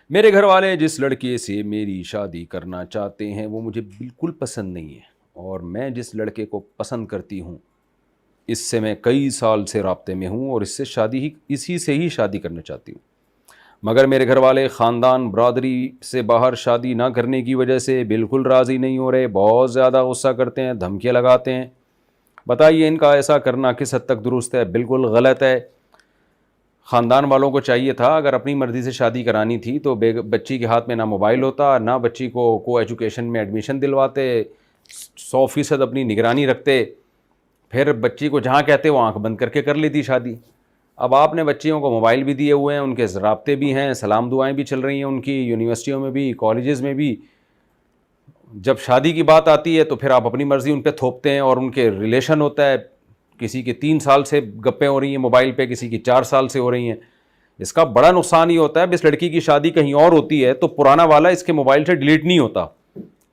میرے گھر والے جس لڑکے سے میری شادی کرنا چاہتے ہیں وہ مجھے بالکل پسند نہیں ہے، اور میں جس لڑکے کو پسند کرتی ہوں اس سے میں کئی سال سے رابطے میں ہوں، اور اسی سے ہی شادی کرنا چاہتی ہوں، مگر میرے گھر والے خاندان برادری سے باہر شادی نہ کرنے کی وجہ سے بالکل راضی نہیں ہو رہے، بہت زیادہ غصہ کرتے ہیں، دھمکیاں لگاتے ہیں۔ بتائیے ان کا ایسا کرنا کس حد تک درست ہے؟ بالکل غلط ہے۔ خاندان والوں کو چاہیے تھا اگر اپنی مرضی سے شادی کرانی تھی تو بچی کے ہاتھ میں نہ موبائل ہوتا، نہ بچی کو ایجوکیشن میں ایڈمیشن دلواتے، 100% اپنی نگرانی رکھتے، پھر بچی کو جہاں کہتے وہ آنکھ بند کر کے کر لیتی شادی۔ اب آپ نے بچیوں کو موبائل بھی دیے ہوئے ہیں، ان کے رابطے بھی ہیں، سلام دعائیں بھی چل رہی ہیں ان کی، یونیورسٹیوں میں بھی، کالجز میں بھی۔ جب شادی کی بات آتی ہے تو پھر آپ اپنی مرضی ان پہ تھوپتے ہیں، اور ان کے ریلیشن ہوتا ہے، کسی کی 3 سال سے گپیں ہو رہی ہیں موبائل پہ، کسی کی 4 سال سے ہو رہی ہیں۔ اس کا بڑا نقصان یہ ہوتا ہے اب اس لڑکی کی شادی کہیں اور ہوتی ہے تو پرانا والا اس کے موبائل سے ڈیلیٹ نہیں ہوتا۔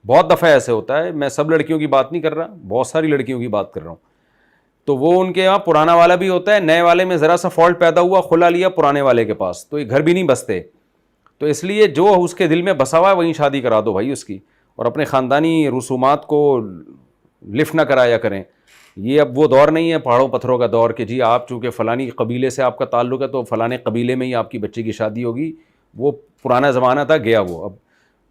بہت دفعہ ایسے ہوتا ہے، میں سب لڑکیوں کی بات نہیں کر رہا، بہت ساری لڑکیوں کی بات کر رہا ہوں۔ تو وہ ان کے یہاں پرانا والا بھی ہوتا ہے، نئے والے میں ذرا سا فالٹ پیدا ہوا، کھلا لیا پرانے والے کے پاس، تو یہ گھر بھی نہیں بستے۔ تو اس لیے جو اس کے دل میں بسا ہوا ہے وہیں شادی کرا دو بھائی اس کی، اور اپنے خاندانی رسومات کو لفٹ نہ کرایا کریں۔ یہ اب وہ دور نہیں ہے پہاڑوں پتھروں کا دور کہ جی آپ چونکہ فلانی قبیلے سے آپ کا تعلق ہے تو فلانے قبیلے میں ہی آپ کی بچے کی شادی ہوگی۔ وہ پرانا زمانہ تھا، گیا وہ۔ اب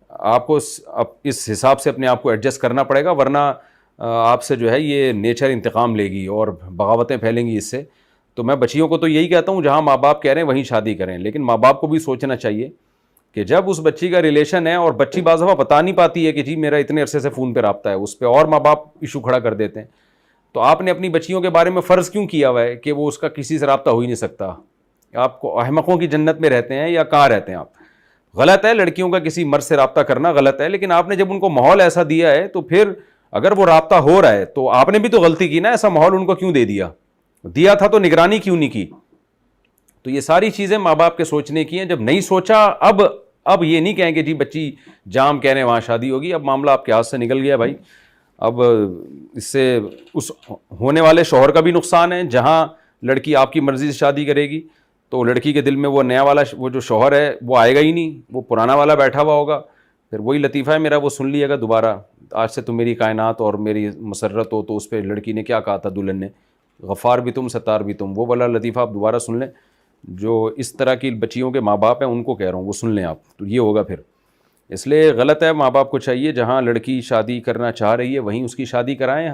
آپ کو اب اس حساب سے اپنے آپ کو ایڈجسٹ کرنا پڑے گا، ورنہ آپ سے جو ہے یہ نیچر انتقام لے گی اور بغاوتیں پھیلیں گی اس سے۔ تو میں بچیوں کو تو یہی کہتا ہوں جہاں ماں باپ کہہ رہے ہیں وہیں شادی کریں، لیکن ماں باپ کو بھی سوچنا چاہیے کہ جب اس بچی کا ریلیشن ہے اور بچی بعض دفعہ بتا نہیں پاتی ہے کہ جی میرا اتنے عرصے سے فون پہ رابطہ ہے، اس پہ اور ماں باپ ایشو کھڑا کر دیتے ہیں، تو آپ نے اپنی بچیوں کے بارے میں فرض کیوں کیا ہوا ہے کہ وہ اس کا کسی سے رابطہ ہو ہی نہیں سکتا؟ آپ کو احمقوں کی جنت میں رہتے ہیں یا کہاں رہتے ہیں آپ؟ غلط ہے لڑکیوں کا کسی مرد سے رابطہ کرنا، غلط ہے، لیکن آپ نے جب ان کو ماحول ایسا دیا ہے تو پھر اگر وہ رابطہ ہو رہا ہے تو آپ نے بھی تو غلطی کی نا، ایسا ماحول ان کو کیوں دیا تھا تو نگرانی کیوں نہیں کی؟ تو یہ ساری چیزیں ماں باپ کے سوچنے کی ہیں۔ جب نہیں سوچا، اب یہ نہیں کہیں کہ جی بچی جام کہہ رہے ہیں وہاں شادی ہوگی، اب معاملہ آپ کے ہاتھ سے نکل گیا بھائی۔ اب اس سے اس ہونے والے شوہر کا بھی نقصان ہے، جہاں لڑکی آپ کی مرضی سے شادی کرے گی تو لڑکی کے دل میں وہ نیا والا وہ جو شوہر ہے وہ آئے گا ہی نہیں، وہ پرانا والا بیٹھا ہوا ہوگا۔ پھر وہی لطیفہ ہے میرا، وہ سن لیے گا دوبارہ، آج سے تم میری کائنات اور میری مسرت ہو، تو اس پہ لڑکی نے کیا کہا تھا دلہن نے، غفار بھی تم ستار بھی تم، وہ والا لطیفہ آپ دوبارہ سن لیں۔ جو اس طرح کی بچیوں کے ماں باپ ہیں ان کو کہہ رہا ہوں وہ سن لیں آپ، تو یہ ہوگا پھر۔ اس لیے غلط ہے، ماں باپ کو چاہیے جہاں لڑکی شادی کرنا چاہ رہی ہے وہیں اس کی شادی کرائیں۔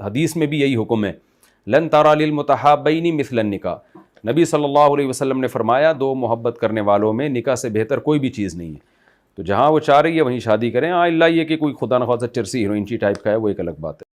حدیث میں بھی یہی حکم ہے، لن ترى للمتحابین مثل النکاح، نبی صلی اللہ علیہ وسلم نے فرمایا دو محبت کرنے والوں میں نکاح سے بہتر کوئی بھی چیز نہیں ہے۔ تو جہاں وہ چاہ رہی ہے وہیں شادی کریں، اللہ یہ کہ کوئی خدا نخواستہ چرسی ہیروئن ٹائپ کا ہے وہ ایک الگ بات ہے۔